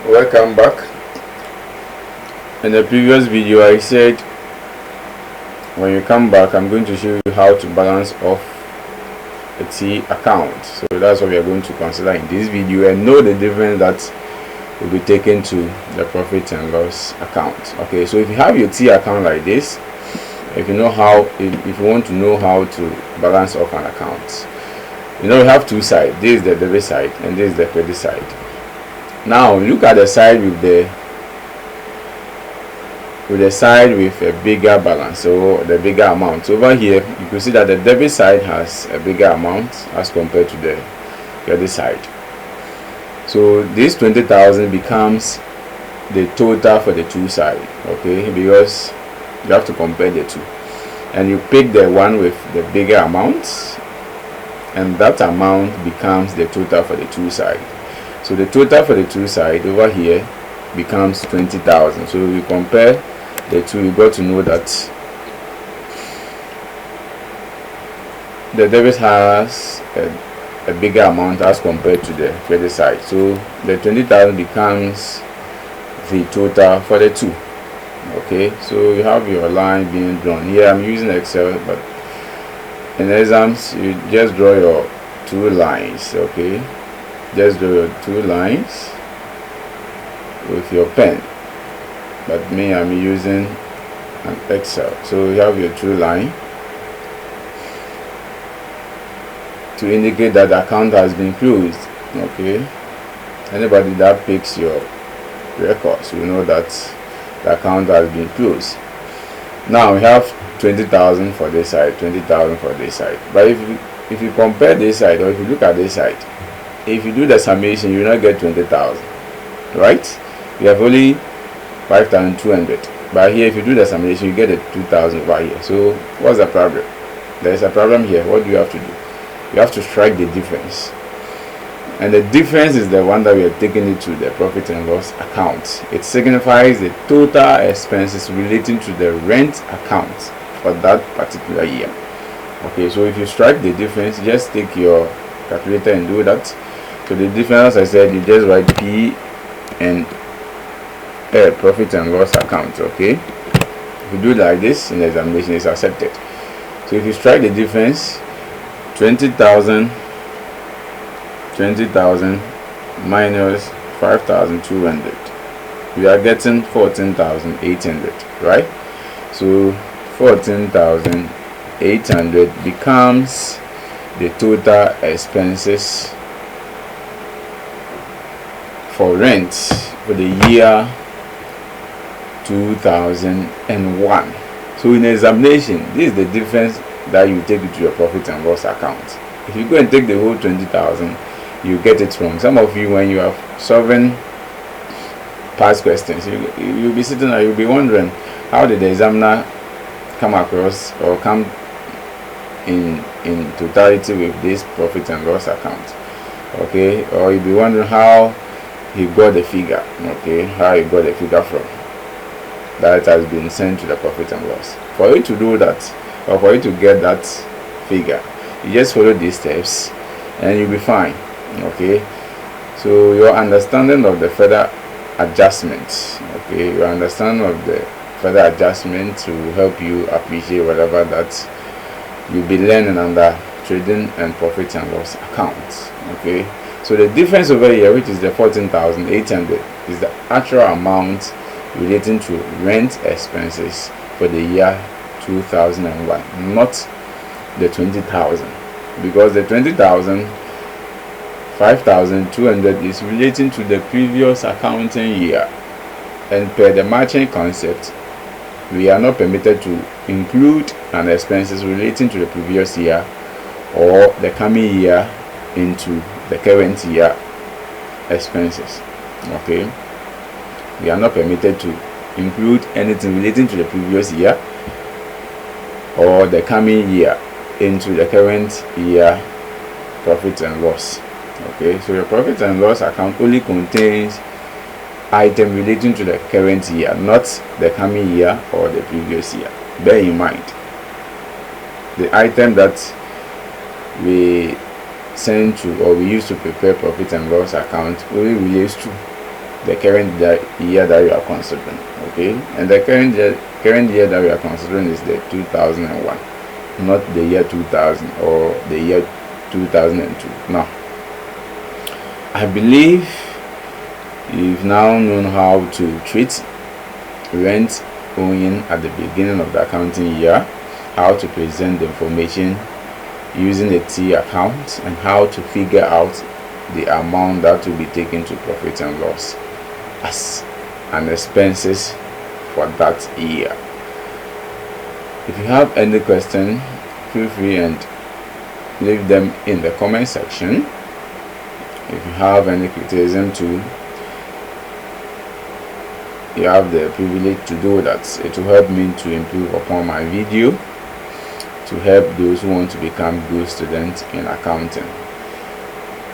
Welcome back. In the previous video I said when you come back I'm going to show you how to balance off a T account. So that's what we are going to consider in this video and know the difference that will be taken to the profit and loss account. Okay, so if you have your T account like this, if you want to know how to balance off an account, you have two sides. This is the debit side and this is the credit side. Now look at the side with the a bigger balance, or the bigger amount. So over here you can see that the debit side has a bigger amount as compared to the credit side. So this 20,000 becomes the total for the two sides, okay, because you have to compare the two, and you pick the one with the bigger amount, and that amount becomes the total for the two sides. So the total for the two sides over here becomes 20,000. So we compare the two, we got to know that the debit has a bigger amount as compared to the credit side. So the 20,000 becomes the total for the two. Okay, so you have your line being drawn here. I'm using Excel, but in exams you just draw your two lines. Okay, just draw your two lines with your pen, but me, I'm using an Excel. So you have your two line to indicate that the account has been closed. Okay, anybody that picks your records will know that the account has been closed. Now we have 20,000 for this side, 20,000 for this side. But if you compare this side, or if you look at this side, if you do the summation, you will not get 20,000, right? You have only 5,200. But here, if you do the summation, you get the 2,000 over here. So what's the problem? There is a problem here. What do you have to do? You have to strike the difference, and the difference is the one that we are taking it to the profit and loss account. It signifies the total expenses relating to the rent account for that particular year. Okay, so if you strike the difference, just take your calculator and do that. So the difference, as I said, you just write P and L, profit and loss account. Okay, if you do like this in the examination, it's accepted. So if you strike the difference, 20,000 minus 5,200, we are getting 14,800, right? So 14,800 becomes the total expenses for rent for the year 2001. So in examination, this is the difference that you take it to your profit and loss account. If you go and take the whole 20,000, you get it wrong. Some of you, when you are solving past questions, you'll be sitting there, you'll be wondering, how did the examiner come across or come in totality with this profit and loss account? Okay, or you'll be wondering how he got the figure. Okay, how he got the figure from that has been sent to the profit and loss. For you to do that, or for you to get that figure, you just follow these steps and you'll be fine. Okay, so your understanding of the further adjustments, okay, your understanding of the further adjustment to help you appreciate whatever that you'll be learning under trading and profit and loss accounts. Okay, so the difference over here, which is the 14,800, is the actual amount relating to rent expenses for the year 2001, not the 20,000, because the 20,000, 5,200 is relating to the previous accounting year, and per the matching concept, we are not permitted to include an expenses relating to the previous year or the coming year into the current year expenses. Okay, we are not permitted to include anything relating to the previous year or the coming year into the current year profit and loss. Okay, so your profit and loss account only contains items relating to the current year, not the coming year or the previous year. Bear in mind, the item that we send to or we use to prepare profit and loss account only relates to the current year that you are considering. Okay, and the current year that we are considering is the 2001, not the year 2000 or the year 2002. Now, I believe you've now known how to treat rent owing at the beginning of the accounting year, how to present the information using a T account, and how to figure out the amount that will be taken to profit and loss as an expenses for that year. If you have any question, feel free and leave them in the comment section. If you have any criticism too, you have the privilege to do that. It will help me to improve upon my video, to help those who want to become good students in accounting.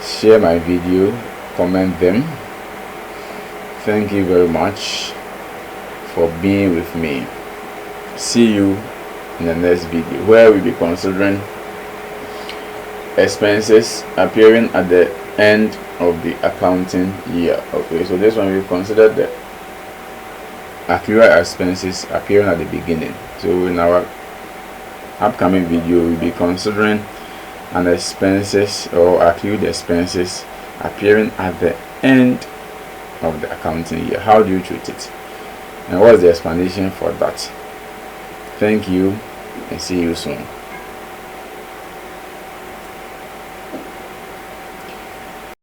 Share my video, comment them. Thank you very much for being with me. See you in the next video, where we'll be considering expenses appearing at the end of the accounting year. Okay, so this one we considered the accrued expenses appearing at the beginning. So in our upcoming video, we'll be considering an expenses or accrued expenses appearing at the end of the accounting year. How do you treat it, and what's the explanation for that? Thank you, and see you soon.